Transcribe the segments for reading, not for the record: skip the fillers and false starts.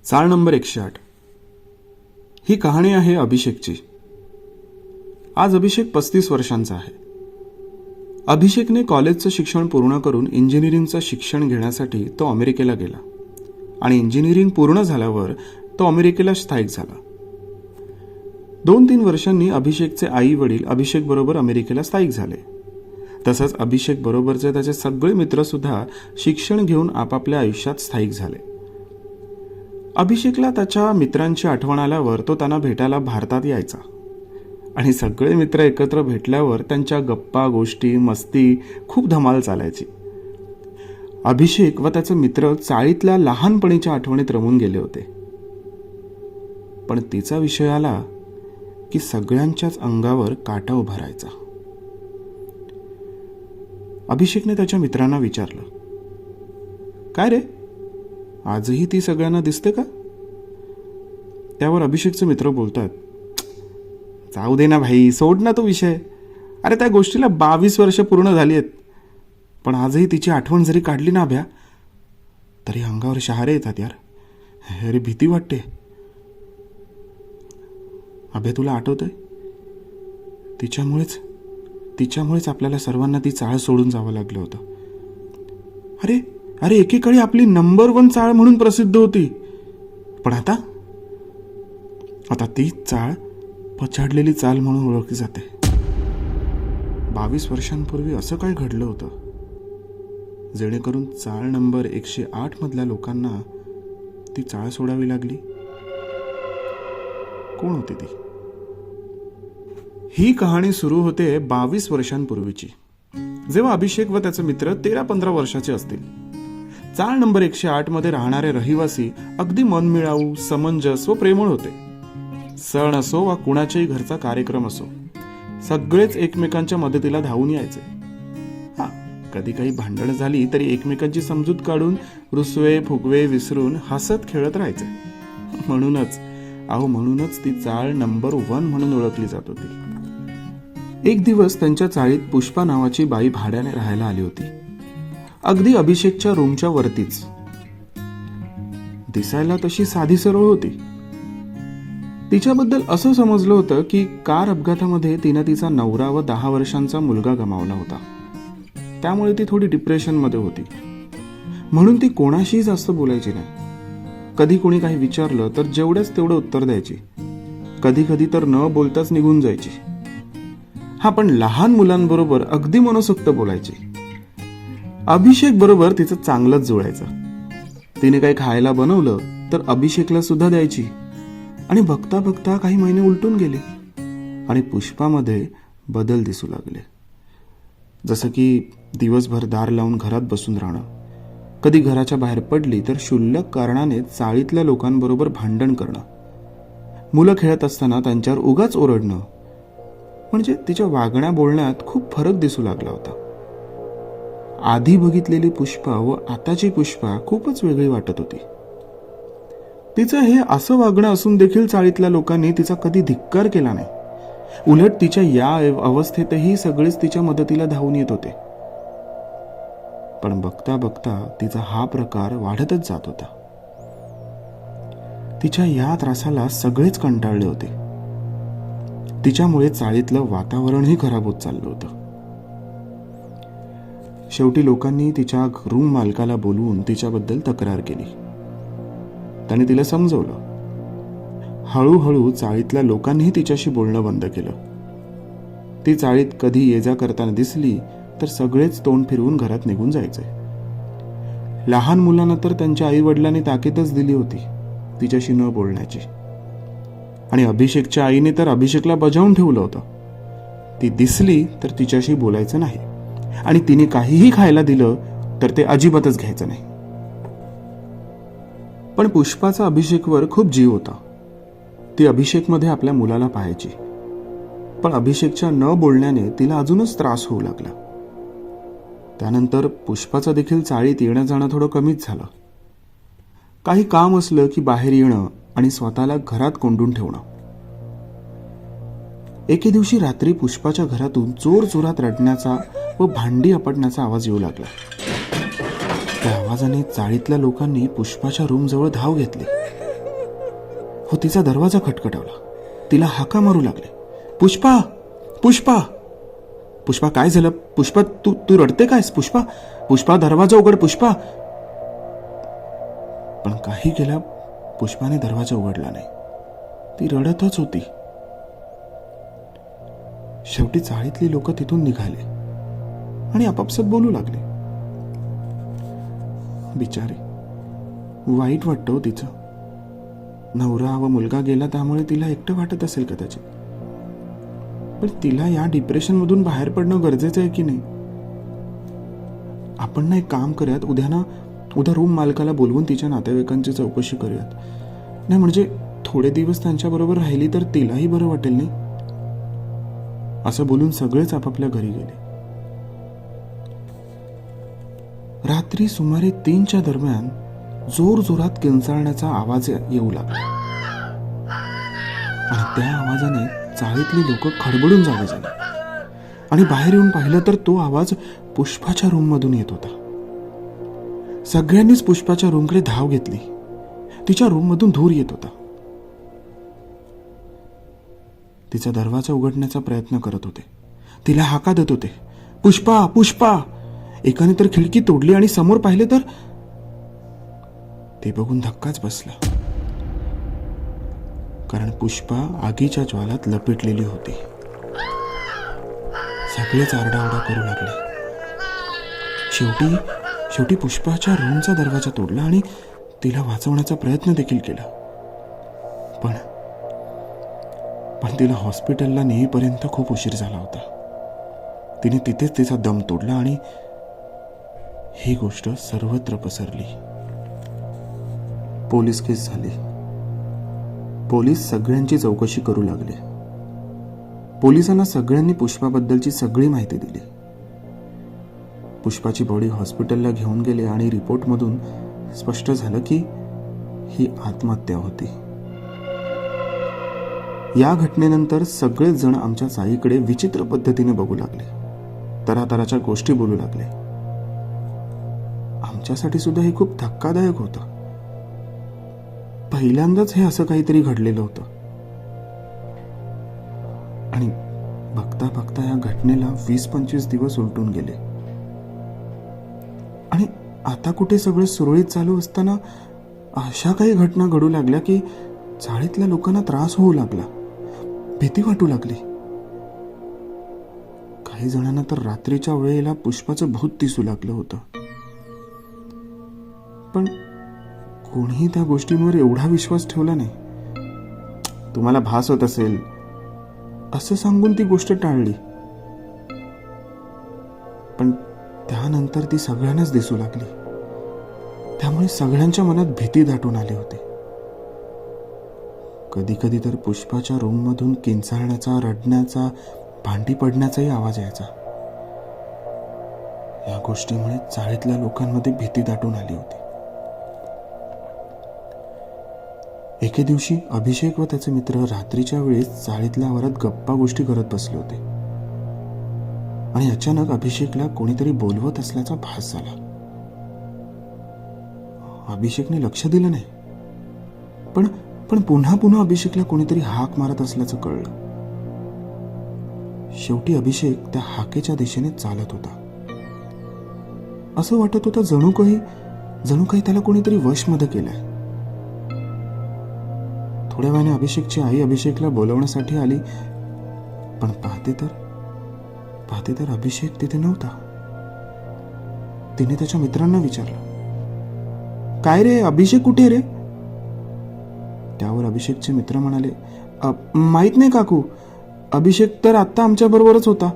चाळ नंबर 108. ही कहाणी आहे अभिषेकची. आज अभिषेक 35 वर्षांचा आहे. अभिषेकने कॉलेजचं शिक्षण पूर्ण करून इंजिनिअरिंगचं शिक्षण घेण्यासाठी तो अमेरिकेला गेला आणि इंजिनिअरिंग पूर्ण झाल्यावर तो अमेरिकेला स्थायिक झाला. 2-3 वर्षांनी अभिषेकचे आई वडील अभिषेक बरोबर अमेरिकेला स्थायिक झाले. तसंच अभिषेक बरोबरचे त्याचे सगळे मित्र सुद्धा शिक्षण घेऊन आपापल्या आयुष्यात स्थायिक झाले. अभिषेकला त्याच्या मित्रांची आठवण आल्यावर तो त्यांना भेटायला भारतात यायचा आणि सगळे मित्र एकत्र भेटल्यावर त्यांच्या गप्पा गोष्टी मस्ती खूप धमाल चालायची. अभिषेक व त्याचे मित्र चाळीतल्या लहानपणीच्या आठवणीत रमून गेले होते. पण तिचा विषय आला की सगळ्यांच्याच अंगावर काटा उभा राहायचा. अभिषेकने त्याच्या मित्रांना विचारलं, काय रे, आजही ती सगळ्यांना दिसते का? त्यावर अभिषेकचे मित्र बोलतात, जाऊ दे ना भाई, सोड ना तो विषय. अरे त्या गोष्टीला 22 वर्ष पूर्ण झाली आहेत, पण आजही तिची आठवण जरी काढली ना अभ्या, तरी अंगावर शहारे येतात यार. अरे भीती वाटते. अभ्या तुला आठवतंय, तिच्यामुळेच आपल्याला सर्वांना ती चाळ सोडून जावं लागलं होतं. अरे अरे एकेकाळी आपली नंबर 1 चाळ म्हणून प्रसिद्ध होती, पण आता ती चाळ पछाडलेली चाल म्हणून ओळखली जाते. 22 वर्षांपूर्वी असं काय घडलं होतं जेणेकरून चाळ नंबर 108 मधल्या लोकांना ती चाळ सोडावी लागली? कोण होती ती? ही कहाणी सुरू होते 22 वर्षांपूर्वीची, जेव्हा अभिषेक व त्याचे मित्र 13-15 वर्षाचे असतील. चाळ नंबर 108 मध्ये राहणारे रहिवासी अगदी मनमिळाऊ, समंजस व प्रेमळ होते. सण असो वा कुणाच्याही घरचा कार्यक्रम असो, सगळेच एकमेकांच्या मदतीला धावून यायचे. कधी काही भांडण झाली तरी एकमेकांची समजूत काढून रुसवे फुगवे विसरून हसत खेळत राहायचे. म्हणूनच ती चाळ नंबर 1 म्हणून ओळखली जात होती. एक दिवस त्यांच्या चाळीत पुष्पा नावाची बाई भाड्याने राहायला आली होती. अगदी अभिषेकच्या रूमच्या वरतीच. दिसायला तशी साधी सरळ होती. तिच्याबद्दल असं समजलं होतं की कार अपघातामध्ये तिनं तिचा नवरा व 10 वर्षांचा मुलगा गमावला होता. त्यामुळे ती थोडी डिप्रेशनमध्ये होती. म्हणून ती कोणाशीही जास्त बोलायची नाही. कधी कोणी काही विचारलं तर जेवढंच तेवढं उत्तर द्यायची. कधी कधी तर न बोलताच निघून जायची. पण लहान मुलांबरोबर अगदी मनसोक्त बोलायची. अभिषेक बरोबर तिचं चांगलंच जुळायचं. तिने काही खायला बनवलं तर अभिषेकला सुद्धा द्यायची. आणि बघता बघता काही महिने उलटून गेले आणि पुष्पामध्ये बदल दिसू लागले. जसं की दिवसभर दार लावून घरात बसून राहणं, कधी घराच्या बाहेर पडली तर क्षुल्लक कारणाने चाळीतल्या लोकांबरोबर भांडण करणं, मुलं खेळत असताना त्यांच्यावर उगाच ओरडणं. म्हणजे तिच्या वागण्या बोलण्यात खूप फरक दिसू लागला होता. आधी बघितलेली पुष्पा व आताची पुष्पा खूपच वेगळी वाटत होती. तिचं हे असं वागणं असून देखील चाळीतल्या लोकांनी तिचा कधी धिक्कार केला नाही. उलट तिच्या या अवस्थेतही सगळेच तिच्या मदतीला धावून येत होते. पण बघता बघता तिचा हा प्रकार वाढतच जात होता. तिच्या या त्रासाला सगळेच कंटाळले होते. तिच्यामुळे चाळीतलं वातावरणही खराब होत चाललं होतं. शेवटी लोकांनी तिच्या रूम मालकाला बोलवून तिच्याबद्दल तक्रार केली. त्याने तिला समजवलं. हळूहळू चाळीतल्या लोकांनीही तिच्याशी बोलणं बंद केलं. ती चाळीत कधी ये जा करताना दिसली तर सगळेच तोंड फिरवून घरात निघून जायचे. लहान मुलांना तर त्यांच्या आई वडिलांनी ताकीदच दिली होती तिच्याशी न बोलण्याची. आणि अभिषेकच्या आईने तर अभिषेकला बजावून ठेवलं होतं. ती दिसली तर तिच्याशी बोलायचं नाही आणि तिने काहीही खायला दिलं तर ते अजिबातच घ्यायचं नाही. पण पुष्पाचा अभिषेकवर खूप जीव होता. ती अभिषेकमध्ये आपल्या मुलाला पाहायची. पण अभिषेकच्या न बोलण्याने तिला अजूनच त्रास होऊ लागला. त्यानंतर पुष्पाचं देखील चाळीत येणं जाणं थोडं कमीच झालं. काही काम असलं की बाहेर येणं आणि स्वतःला घरात कोंडून ठेवणं. एके दिवशी रात्री पुष्पाच्या घरातून जोरजोरात रडण्याचा व भांडी आपटण्याचा आवाज येऊ लागला. त्या आवाजाने चाळीतल्या लोकांनी पुष्पाच्या रूमजवळ धाव घेतली. हो तिचा दरवाजा खटखटावला. तिला हाका मारू लागले, पुष्पा पुष्पा पुष्पा. काय झालं पुष्पा? तू तू रडते कायस पुष्पा? पुष्पा दरवाजा उघड पुष्पा. पण काही केला पुष्पाने दरवाजा उघडला नाही. ती रडतच होती. शेवटी चाळीतली लोक तिथून निघाले आणि आपापसात बोलू लागले. बिचारी, वाईट वाटतं तिचं. नवरा व मुलगा गेला त्यामुळे तिला एकटं वाटत असेल कदाचित. पण तिला या डिप्रेशन मधून बाहेर पडणं गरजेचं आहे की नाही? आपण ना एक काम करूयात, उद्या रूम मालकाला बोलवून तिच्या नातेवाईकांची चौकशी करूयात. नाही म्हणजे थोडे दिवस त्यांच्याबरोबर राहिली तर तिलाही बरं वाटेल नाही. असं बोलून सगळेच आपापल्या घरी गेले. रात्री सुमारे 3च्या दरम्यान जोर जोरात किंचाळण्याचा आवाज येऊ लागला आणि त्या आवाजाने चाळीतली लोक खडबडून जागे झाली आणि बाहेर येऊन पाहिलं तर तो आवाज पुष्पाच्या रूम मधून येत होता. सगळ्यांनीच पुष्पाच्या रूमकडे धाव घेतली. तिच्या रूम मधून धूर येत होता. तिचा दरवाजा उघडण्याचा प्रयत्न करत होते. तिला हाका देत होते, पुष्पा पुष्पा. एकाने तर खिडकी तोडली आणि समोर पाहिले तर ते बघून धक्काच बसला. कारण पुष्पा आगीच्या ज्वालात लपेटलेली होती. सगळेच आरडाओरडा करू लागले. शेवटी पुष्पाच्या रूमचा दरवाजा तोडला आणि तिला वाचवण्याचा प्रयत्न देखील केला. पण तिला हॉस्पिटलला नेईपर्यंत खूप उशीर झाला होता. तिने तिथेच तिचा दम तोडला आणि ही गोष्ट सर्वत्र पसरली. पोलीस केस झाली. पोलीस सगळ्यांची चौकशी करू लागले. पोलिसांना सगळ्यांनी पुष्पाबद्दलची सगळी माहिती दिली. पुष्पाची बॉडी हॉस्पिटलला घेऊन गेले आणि रिपोर्टमधून स्पष्ट झालं की ही आत्महत्या होती. या घटनेनंतर सगळेच जण आमच्या चाळीकडे विचित्र पद्धतीने बघू लागले. तऱ्हातऱ्हाच्या गोष्टी बोलू लागले. आमच्यासाठी सुद्धा हे खूप धक्कादायक होतं. पहिल्यांदाच हे असं काहीतरी घडलेलं होतं आणि बघता बघता या घटनेला 20-25 दिवस उलटून गेले आणि आता कुठे सगळं सुरळीत चालू असताना अशा काही घटना घडू लागल्या की चाळीतल्या लोकांना त्रास होऊ लागला, भीती वाटू लागली. काही जणांना तर रात्रीच्या वेळेला पुष्पाचं भूत दिसू लागलं होतं. पण कोणीही त्या गोष्टींवर एवढा विश्वास ठेवला नाही. तुम्हाला भास होत असेल असं सांगून ती गोष्ट टाळली. पण त्यानंतर ती सगळ्यांनाच दिसू लागली. त्यामुळे सगळ्यांच्या मनात भीती दाटून आली होती. कधी कधी तर पुष्पाच्या रूममधून किंचाळण्याचा, रडण्याचा, भांडी पडण्याचाही आवाज यायचा. या गोष्टीमुळे चाळीतल्या लोकांमध्ये भीती दाटून आली होती. एके दिवशी अभिषेक व त्याचे मित्र रात्रीच्या वेळेस चाळीतल्या आवारात गप्पा गोष्टी करत बसले होते आणि अचानक अभिषेकला कोणीतरी बोलवत असल्याचा भास झाला. अभिषेकने लक्ष दिलं नाही. पण पुन्हा अभिषेकला कोणीतरी हाक मारत असल्याचं कळलं. शेवटी अभिषेक त्या हाकेच्या दिशेने चालत होता. असं वाटत होतं जणू काही त्याला कोणीतरी वशमध्ये केलंय. थोड्या वेळाने अभिषेकची आई अभिषेकला बोलवण्यासाठी आली. पण पाहते तर अभिषेक तिथे नव्हता. तिने त्याच्या मित्रांना विचारलं, काय रे अभिषेक कुठे रे? त्यावर अभिषेकचे मित्र म्हणाले, माहित नाही काकू, अभिषेक तर आत्ता आमच्या बरोबरच होता,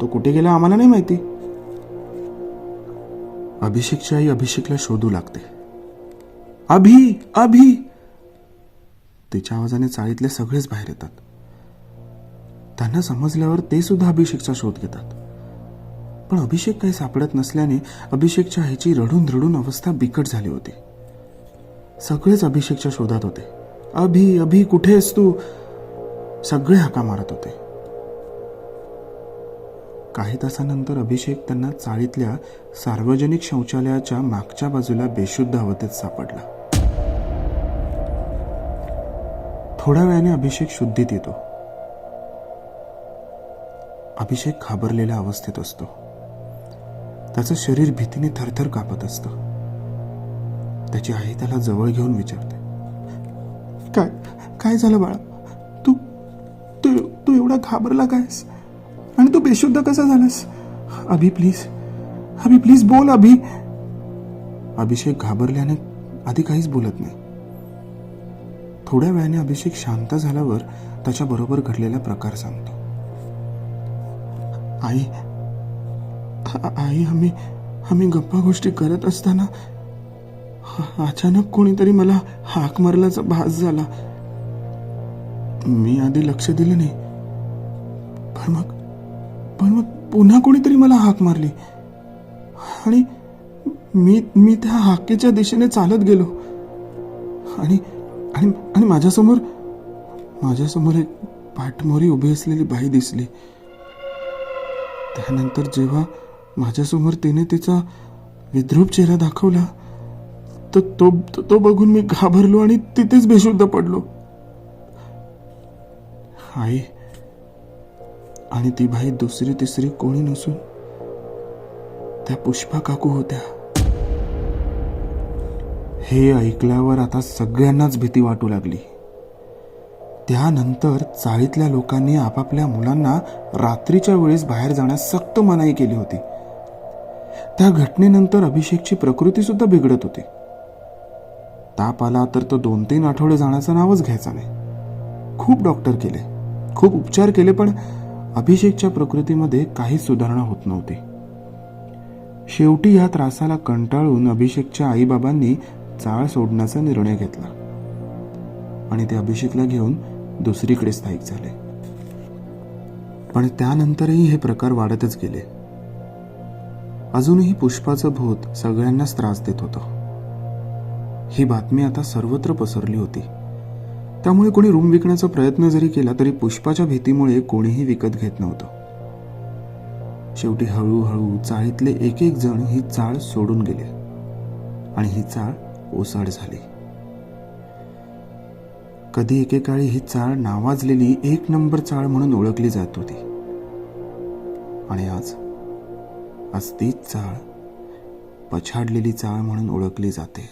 तो कुठे गेला आम्हाला नाही माहिती. अभिषेकची आई अभिषेकला शोधू लागते. अभि. तिच्या आवाजाने चाळीतले सगळेच बाहेर येतात. त्यांना समजल्यावर ते सुद्धा अभिषेकचा शोध घेतात. पण अभिषेक काही सापडत नसल्याने अभिषेकच्या आईची रडून अवस्था बिकट झाली होती. सगळेच अभिषेकच्या शोधात होते. अभि कुठे आहेस तू? सगळे हाका मारत होते. काही तासानंतर अभिषेक त्यांना चाळीतल्या सार्वजनिक शौचालयाच्या मागच्या बाजूला बेशुद्ध अवस्थेत सापडला. थोड्या वेळाने अभिषेक शुद्धीत येतो. अभिषेक घाबरलेल्या अवस्थेत असतो. त्याचं शरीर भीतीने थरथर कापत असतं. त्याची आई त्याला जवळ घेऊन विचारते, काय काय झालं बाळा? तू तू तू एवढा घाबरला कायस? आणि तू बेशुद्ध कसा झालास? अभि प्लीज बोल अभि. अभिषेक घाबरल्याने आधी काहीच बोलत नाही. थोड्या वेळाने अभिषेक शांत झाल्यावर त्याच्या बरोबर घडलेला प्रकार सांगतो. आई आम्ही गप्पा गोष्टी करत असताना अचानक कोणीतरी मला हाक मारल्याचा भास झाला. मी आधी लक्ष दिलं नाही, पण मग पुन्हा कोणीतरी मला हाक मारली आणि मी त्या हाकेच्या दिशेने चालत गेलो आणि आणि आणि माझ्यासमोर एक पाठमोरी उभी असलेली बाई दिसली. त्यानंतर जेव्हा माझ्यासमोर तिने तिचा विद्रूप चेहरा दाखवला तर तो बघून मी घाबरलो आणि तिथेच बेशुद्ध पडलो. आई आणि ती बाई दुसरी तिसरी कोणी नसून त्या पुष्पा काकू होत्या. हे ऐकल्यावर आता सगळ्यांनाच भीती वाटू लागली. त्यानंतर चाळीतल्या लोकांनी आपापल्या मुलांना रात्रीच्या वेळेस बाहेर जाण्यास सक्त मनाई केली होती. त्या घटनेनंतर अभिषेकची प्रकृती सुद्धा बिघडत होती. ताप आला तर तो 2-3 आठवडे जाण्याचं नावच घ्यायचा नाही. खूप डॉक्टर केले, खूप उपचार केले, पण अभिषेकच्या प्रकृतीमध्ये काहीच सुधारणा होत नव्हती. शेवटी या त्रासाला कंटाळून अभिषेकच्या आईबाबांनी चाळ सोडण्याचा निर्णय घेतला आणि ते अभिषेकला घेऊन दुसरीकडे स्थायिक झाले. पण त्यानंतरही हे प्रकार वाढतच गेले. अजूनही पुष्पाचं भूत सगळ्यांनाच त्रास देत होतं. ही बातमी आता सर्वत्र पसरली होती. त्यामुळे कोणी रूम विकण्याचा प्रयत्न जरी केला तरी पुष्पाच्या भीतीमुळे कोणीही विकत घेत नव्हतं. शेवटी हळूहळू चाळीतले एक एक जण ही चाळ सोडून गेले आणि ही चाळ ओसाड झाली. कधी एकेकाळी ही चाळ नावाजलेली 1 नंबर चाळ म्हणून ओळखली जात होती आणि आज तीच चाळ पछाडलेली चाळ म्हणून ओळखली जाते.